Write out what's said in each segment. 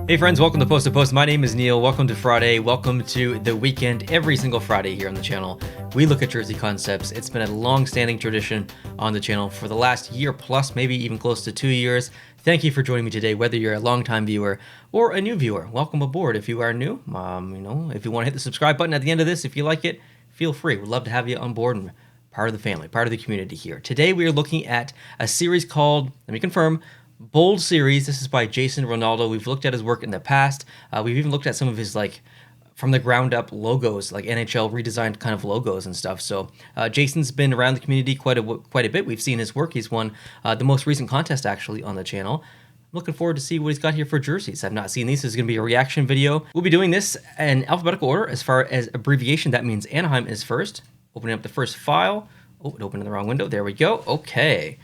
Hey friends, welcome to Post to Post. My name is Neil. Welcome to Friday. Welcome to the weekend. Every single Friday here on the channel, we look at jersey concepts. It's been a long-standing tradition on the channel for the last year plus, maybe even close to 2 years. Thank you for joining me today, whether you're a longtime viewer or a new viewer. Welcome aboard. If you are new, if you want to hit the subscribe button at the end of this, if you like it, feel free. We'd love to have you on board and part of the family, part of the community here. Today we are looking at a series called, let me confirm, Bold Series. This is by Jason Ronaldo. We've looked at his work in the past. We've even looked at some of his from the ground up logos, like NHL redesigned kind of logos and stuff. So Jason's been around the community quite a bit. We've seen his work. He's won the most recent contest actually on the channel. I'm looking forward to see what he's got here for jerseys. I've not seen these. This is going to be a reaction video. We'll be doing this in alphabetical order as far as abbreviation. That means Anaheim is first. Opening up the first file. Oh, it opened in the wrong window. There we go. Okay.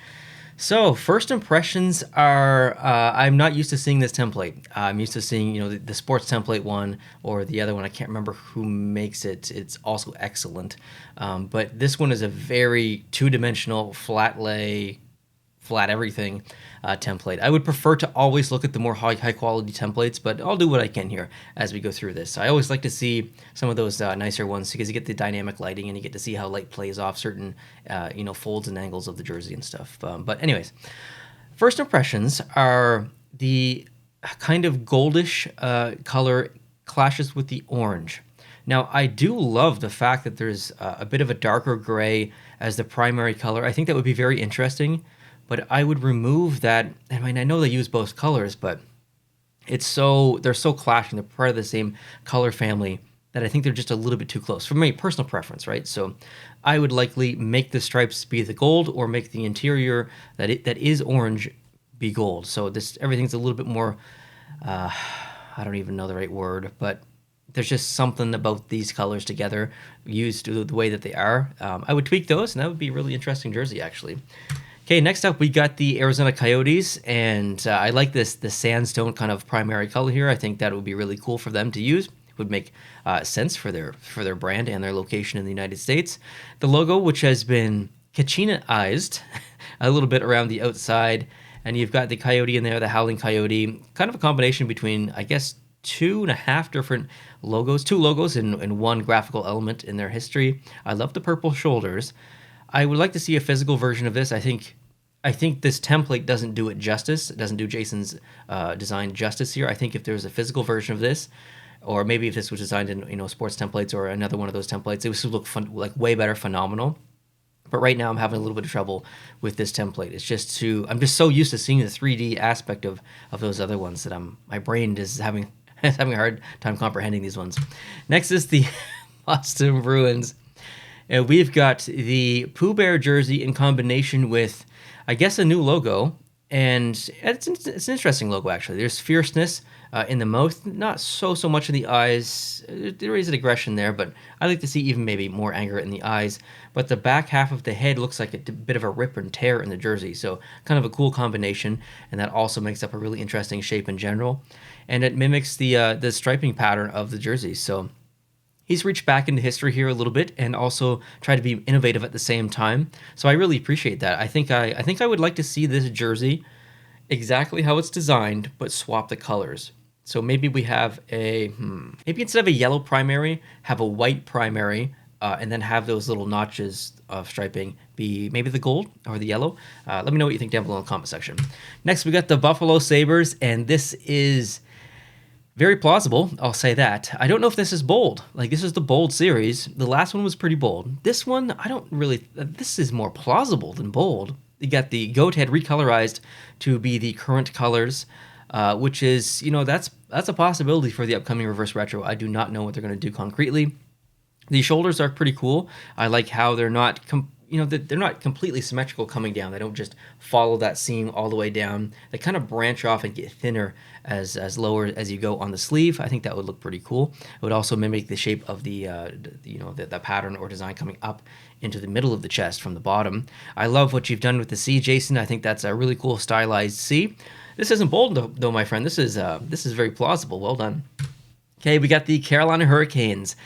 So first impressions are, I'm not used to seeing this template. I'm used to seeing, the sports template one or the other one. I can't remember who makes it. It's also excellent. But this one is a very two-dimensional, flat lay, flat everything template. I would prefer to always look at the more high quality templates, but I'll do what I can here as we go through this. I always like to see some of those nicer ones because you get the dynamic lighting and you get to see how light plays off certain folds and angles of the jersey and stuff. But anyways, first impressions are the kind of goldish color clashes with the orange. Now, I do love the fact that there's a bit of a darker gray as the primary color. I think that would be very interesting. But I would remove that. I mean, I know they use both colors, but they're so clashing. They're part of the same color family that I think they're just a little bit too close for my personal preference, right? So I would likely make the stripes be the gold or make the interior that is orange be gold. So everything's a little bit more, I don't even know the right word, but there's just something about these colors together used the way that they are. I would tweak those, and that would be a really interesting jersey, actually. Okay, next up we got the Arizona Coyotes, and I like the sandstone kind of primary color here. I think that would be really cool for them to use. It would make sense for their brand and their location in the United States. The logo, which has been Kachina-ized a little bit around the outside, and you've got the coyote in there, the howling coyote, kind of a combination between, I guess, 2.5 different logos, two logos in one graphical element in their history. I love the purple shoulders. I would like to see a physical version of this. I think this template doesn't do it justice. It doesn't do Jason's design justice here. I think if there was a physical version of this, or maybe if this was designed in sports templates or another one of those templates, it would look like way better, phenomenal. But right now I'm having a little bit of trouble with this template. I'm just so used to seeing the 3D aspect of those other ones that my brain is having a hard time comprehending these ones. Next is the Boston Bruins. We've got the Pooh Bear jersey in combination with, I guess, a new logo. And it's an interesting logo, actually. There's fierceness in the mouth, not so much in the eyes. There is an aggression there, but I like to see even maybe more anger in the eyes. But the back half of the head looks like a bit of a rip and tear in the jersey. So kind of a cool combination, and that also makes up a really interesting shape in general. And it mimics the striping pattern of the jersey. So he's reached back into history here a little bit and also tried to be innovative at the same time. So I really appreciate that. I think I would like to see this jersey exactly how it's designed, but swap the colors. So maybe we have maybe instead of a yellow primary, have a white primary, and then have those little notches of striping be maybe the gold or the yellow. Let me know what you think down below in the comment section. Next, we got the Buffalo Sabres, and this is very plausible, I'll say that. I don't know if this is bold. This is the bold series. The last one was pretty bold. This one, this is more plausible than bold. You got the goat head recolorized to be the current colors, which is, that's a possibility for the upcoming reverse retro. I do not know what they're going to do concretely. The shoulders are pretty cool. I like how they're not they're not completely symmetrical coming down. They don't just follow that seam all the way down. They kind of branch off and get thinner as lower as you go on the sleeve. I think that would look pretty cool. It would also mimic the shape of the pattern or design coming up into the middle of the chest from the bottom. I love what you've done with the C, Jason. I think that's a really cool stylized C. This isn't bold though, my friend. This is very plausible. Well done. Okay, we got the Carolina Hurricanes.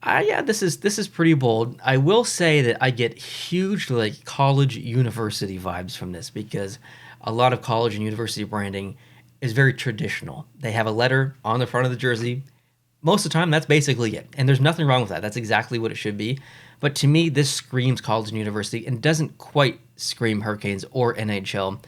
This is pretty bold. I will say that I get huge college university vibes from this because a lot of college and university branding is very traditional. They have a letter on the front of the jersey. Most of the time, that's basically it. And there's nothing wrong with that. That's exactly what it should be. But to me, this screams college and university and doesn't quite scream Hurricanes or NHL.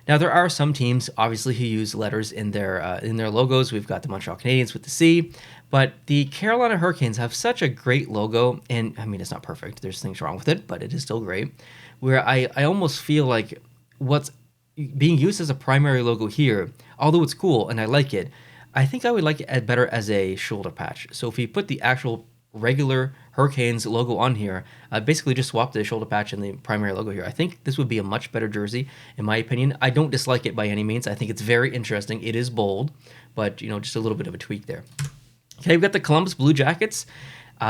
Now, there are some teams, obviously, who use letters in their logos. We've got the Montreal Canadiens with the C. But the Carolina Hurricanes have such a great logo. And, I mean, it's not perfect. There's things wrong with it, but it is still great. Where I almost feel like what's being used as a primary logo here, although it's cool and I like it, I think I would like it better as a shoulder patch. So if you put the actual regular Hurricanes logo on here, basically just swap the shoulder patch and the primary logo here. I think this would be a much better jersey, in my opinion. I don't dislike it by any means. I think it's very interesting. It is bold, but, you know, just a little bit of a tweak there. Okay, we've got the Columbus Blue Jackets.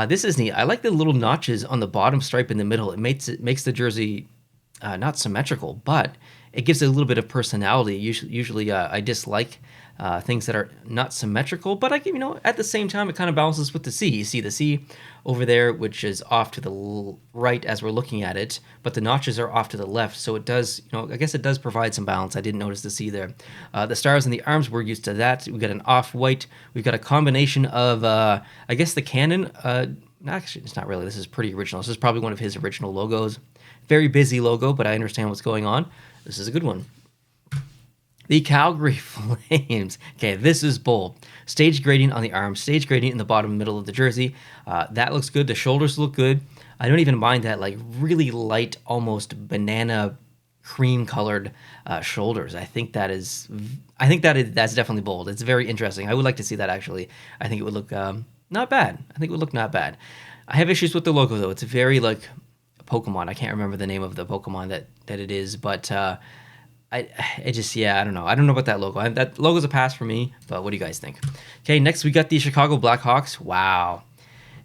This is neat. I like the little notches on the bottom stripe in the middle. It makes the jersey not symmetrical, but it gives it a little bit of personality. Usually I dislike things that are not symmetrical, but at the same time, it kind of balances with the C. You see the C over there, which is off to the right as we're looking at it, but the notches are off to the left. So it does, I guess it does provide some balance. I didn't notice the C there. The stars and the arms, we're used to that. We've got an off-white. We've got a combination of, I guess the cannon. Actually, it's not really. This is pretty original. This is probably one of his original logos. Very busy logo, but I understand what's going on. This is a good one. The Calgary Flames. Okay, this is bold. Stage grading on the arms, stage grading in the bottom middle of the jersey. That looks good. The shoulders look good. I don't even mind that like really light, almost banana cream colored shoulders. I think that's definitely bold. It's very interesting. I would like to see that actually. I think it would look not bad. I have issues with the logo though. It's very like Pokemon. I can't remember the name of the Pokemon that it is, but I don't know. I don't know about that logo. That logo's a pass for me, but what do you guys think? Okay, next we got the Chicago Blackhawks. Wow.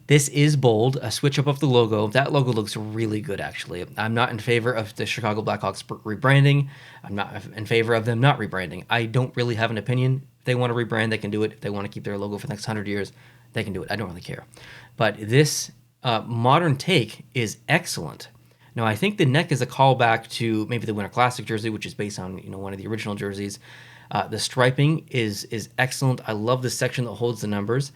This is bold, a switch up of the logo. That logo looks really good, actually. I'm not in favor of the Chicago Blackhawks rebranding. I'm not in favor of them not rebranding. I don't really have an opinion. If they want to rebrand, they can do it. If they want to keep their logo for the next 100 years, they can do it. I don't really care. But this modern take is excellent. Now, I think the neck is a callback to maybe the Winter Classic jersey, which is based on one of the original jerseys. The striping is excellent. I love the section that holds the numbers.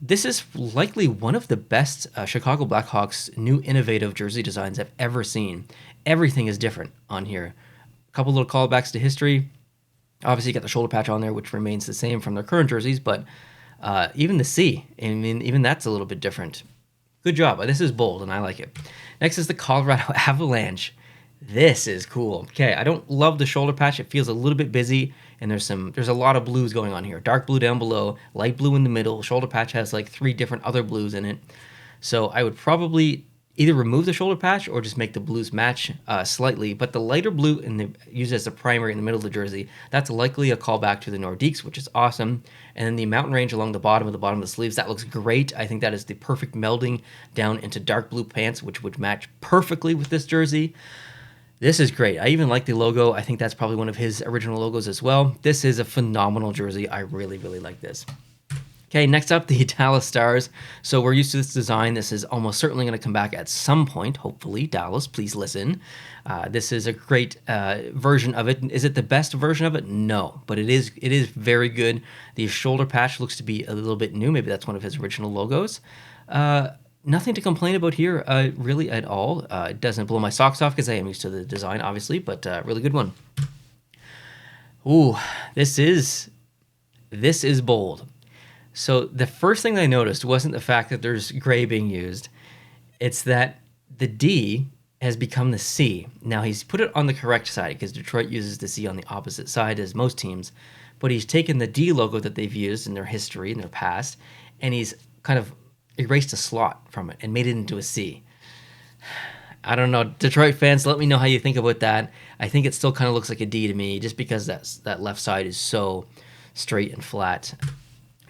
This is likely one of the best Chicago Blackhawks new innovative jersey designs I've ever seen. Everything is different on here. A couple little callbacks to history. Obviously, you got the shoulder patch on there, which remains the same from their current jerseys, but even the C, even that's a little bit different. Good job. This is bold, and I like it. Next is the Colorado Avalanche. This is cool. Okay, I don't love the shoulder patch. It feels a little bit busy, and there's a lot of blues going on here. Dark blue down below, light blue in the middle. Shoulder patch has like 3 different other blues in it. So I would probably either remove the shoulder patch or just make the blues match slightly. But the lighter blue used as the primary in the middle of the jersey, that's likely a callback to the Nordiques, which is awesome. And then the mountain range along the bottom of the sleeves, that looks great. I think that is the perfect melding down into dark blue pants, which would match perfectly with this jersey. This is great. I even like the logo. I think that's probably one of his original logos as well. This is a phenomenal jersey. I really, really like this. Okay, next up, the Dallas Stars. So we're used to this design. This is almost certainly going to come back at some point, hopefully. Dallas, please listen. This is a great version of it. Is it the best version of it? No, but it is very good. The shoulder patch looks to be a little bit new. Maybe that's one of his original logos. Nothing to complain about here, really, at all. It doesn't blow my socks off because I am used to the design, obviously, but really good one. Ooh, this is bold. So the first thing I noticed wasn't the fact that there's gray being used. It's that the D has become the C. Now, he's put it on the correct side because Detroit uses the C on the opposite side as most teams. But he's taken the D logo that they've used in their history, in their past, and he's kind of erased a slot from it and made it into a C. I don't know. Detroit fans, let me know how you think about that. I think it still kind of looks like a D to me just because that left side is so straight and flat.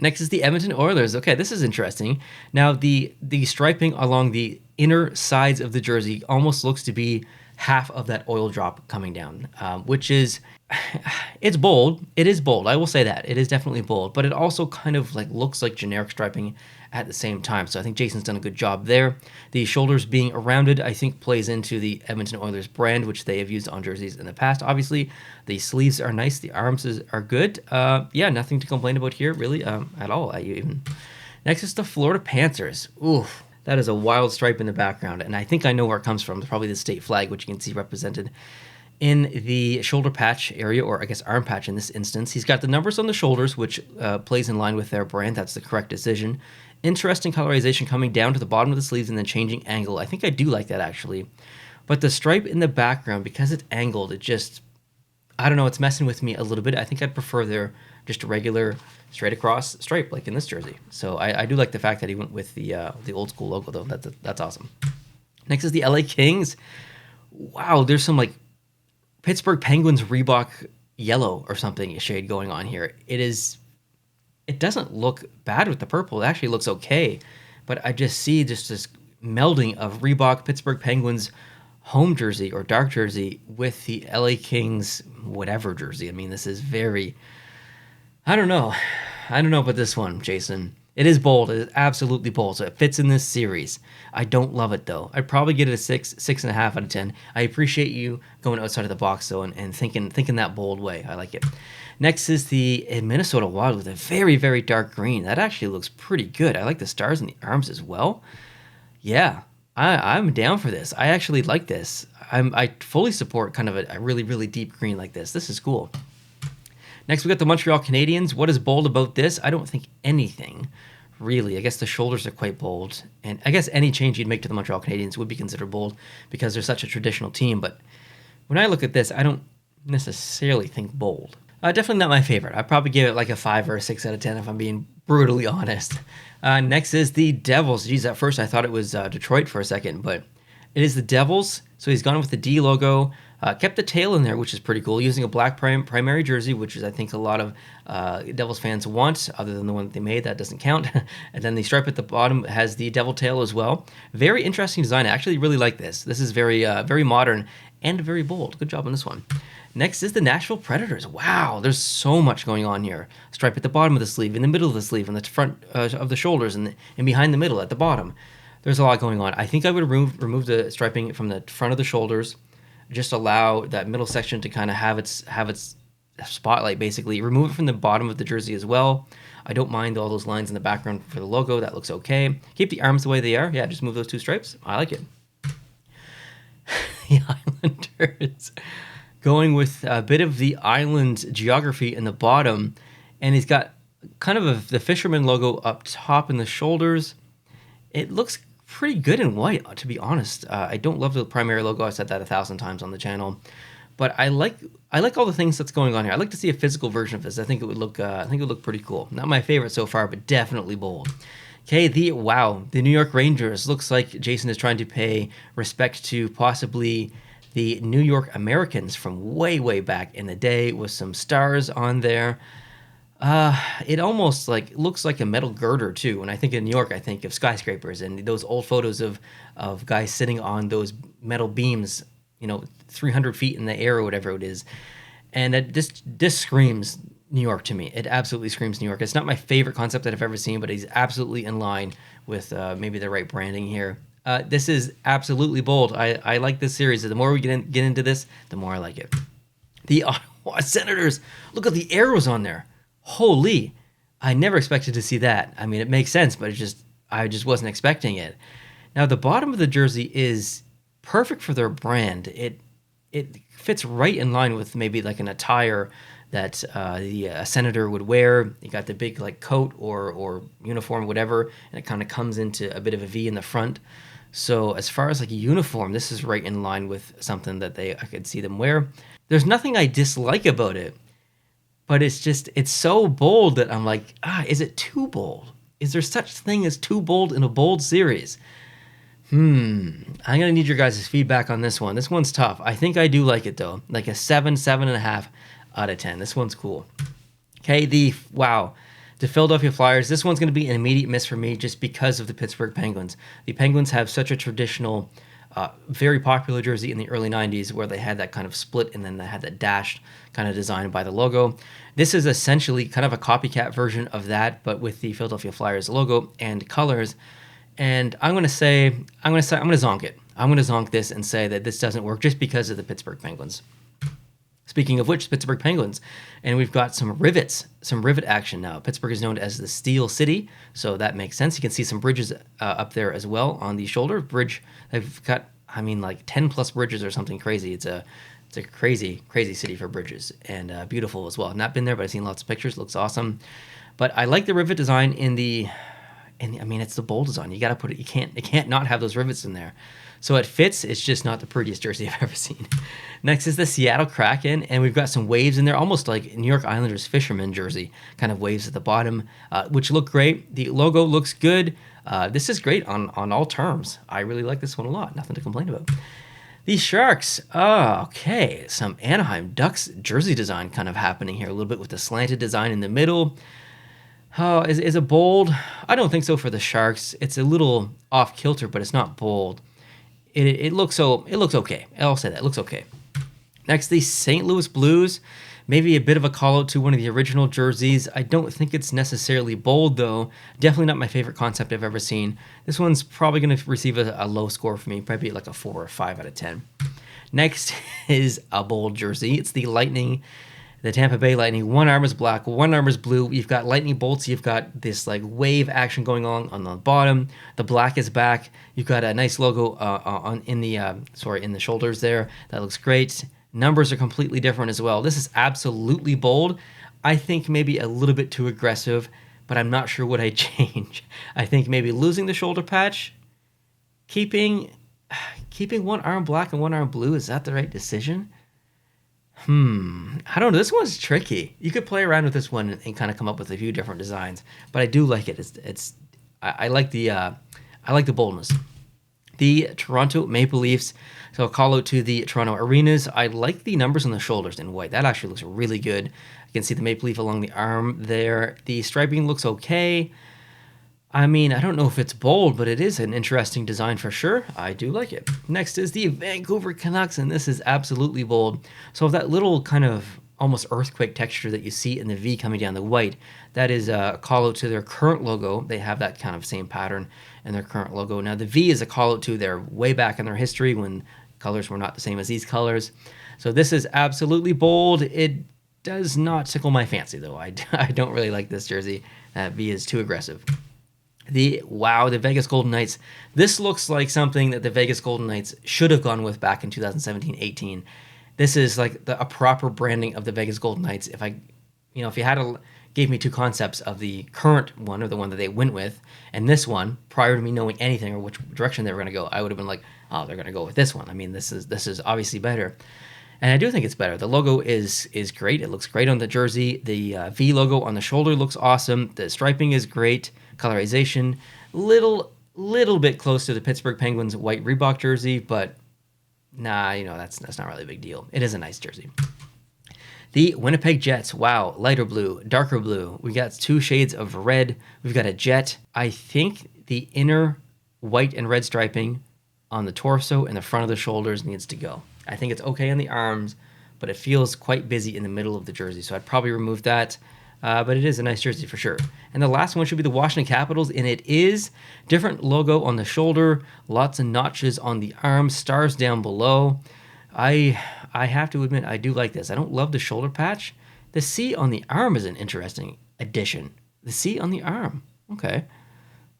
Next is the Edmonton Oilers. Okay, this is interesting. Now, the striping along the inner sides of the jersey almost looks to be half of that oil drop coming down, which is, it's bold. It is bold. I will say that. It is definitely bold, but it also kind of like looks like generic striping at the same time. So I think Jason's done a good job there. The shoulders being rounded, I think, plays into the Edmonton Oilers brand, which they have used on jerseys in the past. Obviously, the sleeves are nice. The arms are good. Yeah, nothing to complain about here, really, at all. Next is the Florida Panthers. Oof. That is a wild stripe in the background, and I think I know where it comes from. It's probably the state flag, which you can see represented in the shoulder patch area, or I guess arm patch in this instance. He's got the numbers on the shoulders, which plays in line with their brand. That's the correct decision. Interesting colorization coming down to the bottom of the sleeves and then changing angle. I think I do like that, actually. But the stripe in the background, because it's angled, it just, I don't know, it's messing with me a little bit. I think I'd prefer their just a regular straight across stripe like in this jersey. So I do like the fact that he went with the old school logo, though. That's awesome. Next is the LA Kings. Wow, there's some like Pittsburgh Penguins Reebok yellow or something shade going on here. It doesn't look bad with the purple. It actually looks okay. But I just see just this melding of Reebok Pittsburgh Penguins home jersey or dark jersey with the LA Kings whatever jersey. I mean, this is very, I don't know about this one, Jason. It is bold. It is absolutely bold. So it fits in this series. I don't love it, though. I'd probably get it a 6.5 out of 10. I appreciate you going outside of the box, though, and thinking that bold way. I like it. Next is the Minnesota Wild with a very, very dark green. That actually looks pretty good. I like the stars in the arms as well. Yeah, I'm down for this. I actually like this. I fully support kind of a really, really deep green like this. This is cool. Next, we got the Montreal Canadiens. What is bold about this? I don't think anything, really. I guess the shoulders are quite bold. And I guess any change you'd make to the Montreal Canadiens would be considered bold because they're such a traditional team. But when I look at this, I don't necessarily think bold. Definitely not my favorite. I'd probably give it like a 5 or a 6 out of 10 if I'm being brutally honest. Next is the Devils. Geez, at first I thought it was Detroit for a second, but it is the Devils. So he's gone with the D logo. Kept the tail in there, which is pretty cool, using a black primary jersey, which is, I think, a lot of Devils fans want, other than the one that they made. That doesn't count. And then the stripe at the bottom has the devil tail as well. Very interesting design. I actually really like this. This is very, very modern and very bold. Good job on this one. Next is the Nashville Predators. Wow, there's so much going on here. Stripe at the bottom of the sleeve, in the middle of the sleeve, in the front of the shoulders, and behind the middle at the bottom. There's a lot going on. I think I would remove the striping from the front of the shoulders, just allow that middle section to kind of have its spotlight, basically. Remove it from the bottom of the jersey as well. I don't mind all those lines in the background for the logo. That looks okay. Keep the arms the way they are. Yeah, just move those two stripes. I like it. The Islanders. Going with a bit of the island geography in the bottom. And he's got kind of the fisherman logo up top in the shoulders. It looks pretty good in white, to be honest. I don't love the primary logo. I've said that 1,000 times on the channel, but I like all the things that's going on here. I'd like to see a physical version of this. I think it would look pretty cool. Not my favorite so far, but definitely bold. Okay, the New York Rangers. Looks like Jason is trying to pay respect to possibly the New York Americans from way, way back in the day with some stars on there. It almost looks like a metal girder too. When I think of New York, I think of skyscrapers and those old photos of guys sitting on those metal beams, 300 feet in the air or whatever it is. And this screams New York to me. It absolutely screams New York. It's not my favorite concept that I've ever seen, but he's absolutely in line with maybe the right branding here. This is absolutely bold. I like this series. The more we get into this, the more I like it. The Ottawa Senators. Look at the arrows on there. Holy, I never expected to see that. I mean, it makes sense, but I just wasn't expecting it. Now, the bottom of the jersey is perfect for their brand. It fits right in line with maybe like an attire that a senator would wear. You got the big coat or uniform, whatever, and it kind of comes into a bit of a V in the front. So as far as a uniform, this is right in line with something that I could see them wear. There's nothing I dislike about it. But it's so bold that I'm like, is it too bold? Is there such thing as too bold in a bold series? I'm going to need your guys' feedback on this one. This one's tough. I think I do like it, though. Like a 7.5 out of 10. This one's cool. Okay, the Philadelphia Flyers. This one's going to be an immediate miss for me just because of the Pittsburgh Penguins. The Penguins have such a traditional Very popular jersey in the early 90s where they had that kind of split and then they had that dashed kind of design by the logo. This is essentially kind of a copycat version of that, but with the Philadelphia Flyers logo and colors. And I'm going to zonk it. I'm going to zonk this and say that this doesn't work just because of the Pittsburgh Penguins. Speaking of which, Pittsburgh Penguins, and we've got some rivet action now. Pittsburgh is known as the Steel City, so that makes sense. You can see some bridges up there as well on the shoulder bridge. They've got, like 10 plus bridges or something crazy. It's a crazy city for bridges, and beautiful as well. I've not been there, but I've seen lots of pictures. It looks awesome. But I like the rivet design it's the bold design. You got to put it. It can't not have those rivets in there. So it fits. It's just not the prettiest jersey I've ever seen. Next is the Seattle Kraken, and we've got some waves in there, almost like New York Islanders fisherman jersey, kind of waves at the bottom, which look great. The logo looks good. This is great on all terms. I really like this one a lot. Nothing to complain about. The Sharks. Okay. Some Anaheim Ducks jersey design kind of happening here a little bit with the slanted design in the middle. Is it bold? I don't think so for the Sharks. It's a little off kilter, but it's not bold. It looks okay. I'll say that. It looks okay. Next, the St. Louis Blues. Maybe a bit of a call out to one of the original jerseys. I don't think it's necessarily bold, though. Definitely not my favorite concept I've ever seen. This one's probably going to receive a low score for me, probably like a 4 or 5 out of 10. Next is a bold jersey. It's the Lightning. The Tampa Bay Lightning, one arm is black, one arm is blue. You've got lightning bolts. You've got this like wave action going on the bottom. The black is back. You've got a nice logo in the shoulders there. That looks great. Numbers are completely different as well. This is absolutely bold. I think maybe a little bit too aggressive, but I'm not sure what I'd change. I think maybe losing the shoulder patch, keeping one arm black and one arm blue. Is that the right decision? I don't know. This one's tricky. You could play around with this one and kind of come up with a few different designs, but I do like it. I like the boldness. The Toronto Maple Leafs. So I'll call out to the Toronto Arenas. I like the numbers on the shoulders in white. That actually looks really good. You can see the Maple Leaf along the arm there. The striping looks okay. I don't know if it's bold, but it is an interesting design for sure. I do like it. Next is the Vancouver Canucks, and this is absolutely bold. So that little kind of almost earthquake texture that you see in the V coming down the white, that is a call out to their current logo. They have that kind of same pattern in their current logo. Now the V is a call out to their way back in their history when colors were not the same as these colors. So this is absolutely bold. It does not tickle my fancy though. I don't really like this jersey. That V is too aggressive. The Vegas Golden Knights. This looks like something that the Vegas Golden Knights should have gone with back in 2017-18. This is like a proper branding of the Vegas Golden Knights. If you gave me two concepts of the current one or the one that they went with, and this one, prior to me knowing anything or which direction they were going to go, I would have been like, oh, they're going to go with this one. This is obviously better. And I do think it's better. The logo is great. It looks great on the jersey. The V logo on the shoulder looks awesome. The striping is great. Colorization, little bit close to the Pittsburgh Penguins white Reebok jersey, but nah, that's not really a big deal. It is a nice jersey. The Winnipeg Jets, lighter blue, darker blue. We got 2 shades of red. We've got a jet. I think the inner white and red striping on the torso and the front of the shoulders needs to go. I think it's okay on the arms, but it feels quite busy in the middle of the jersey, so I'd probably remove that. But it is a nice jersey for sure. And the last one should be the Washington Capitals, and it is different logo on the shoulder, lots of notches on the arm, stars down below. I have to admit, I do like this. I don't love the shoulder patch. The C on the arm is an interesting addition. The C on the arm. Okay.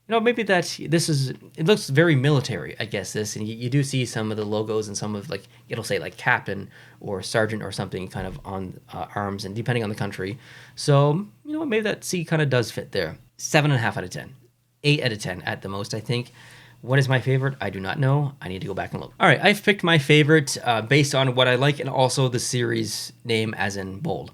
Maybe it looks very military, I guess, this. And you do see some of the logos and some of, it'll say, captain or sergeant or something kind of on arms, and depending on the country. So, maybe that C kind of does fit there. 7.5 out of 10. 8 out of 10 at the most, I think. What is my favorite? I do not know. I need to go back and look. All right, I've picked my favorite based on what I like and also the series name as in bold.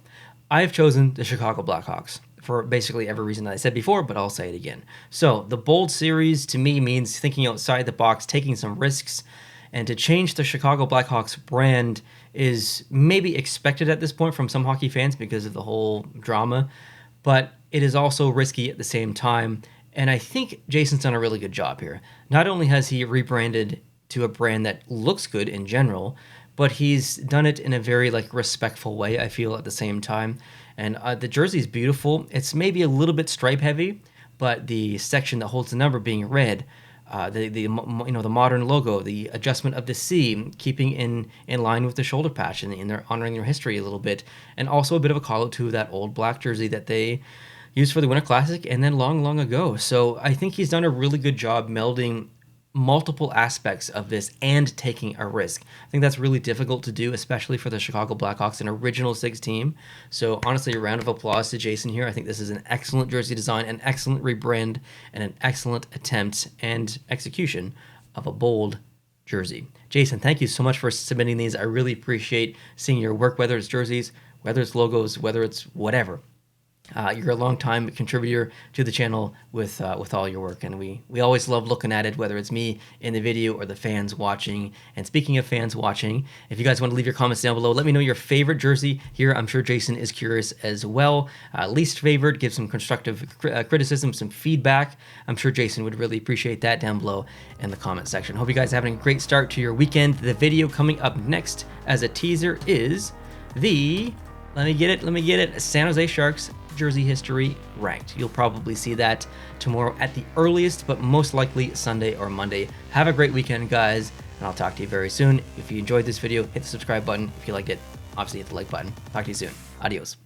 I've chosen the Chicago Blackhawks for basically every reason that I said before, but I'll say it again. So the bold series to me means thinking outside the box, taking some risks, and to change the Chicago Blackhawks brand is maybe expected at this point from some hockey fans because of the whole drama, but it is also risky at the same time. And I think Jason's done a really good job here. Not only has he rebranded to a brand that looks good in general, but he's done it in a very like respectful way, I feel, at the same time. And the jersey is beautiful. It's maybe a little bit stripe heavy, but the section that holds the number being red, the modern logo, the adjustment of the C, keeping in line with the shoulder patch, and they're honoring their history a little bit, and also a bit of a call out to that old black jersey that they used for the Winter Classic and then long ago. So I think he's done a really good job melding multiple aspects of this and taking a risk. I think that's really difficult to do, especially for the Chicago Blackhawks, an original 6 team. So honestly, a round of applause to Jason here. I think this is an excellent jersey design, an excellent rebrand, and an excellent attempt and execution of a bold jersey. Jason, thank you so much for submitting these. I really appreciate seeing your work, whether it's jerseys, whether it's logos, whether it's whatever. You're a long-time contributor to the channel with all your work, and we always love looking at it, whether it's me in the video or the fans watching. And speaking of fans watching, if you guys want to leave your comments down below, let me know your favorite jersey here. I'm sure Jason is curious as well. Least favorite, give some constructive criticism, some feedback. I'm sure Jason would really appreciate that down below in the comment section. Hope you guys are having a great start to your weekend. The video coming up next as a teaser is the, let me get it, San Jose Sharks jersey history ranked. You'll probably see that tomorrow at the earliest, but most likely Sunday or Monday. Have a great weekend, guys, and I'll talk to you very soon. If you enjoyed this video, hit the subscribe button. If you liked it, obviously hit the like button. Talk to you soon. Adios.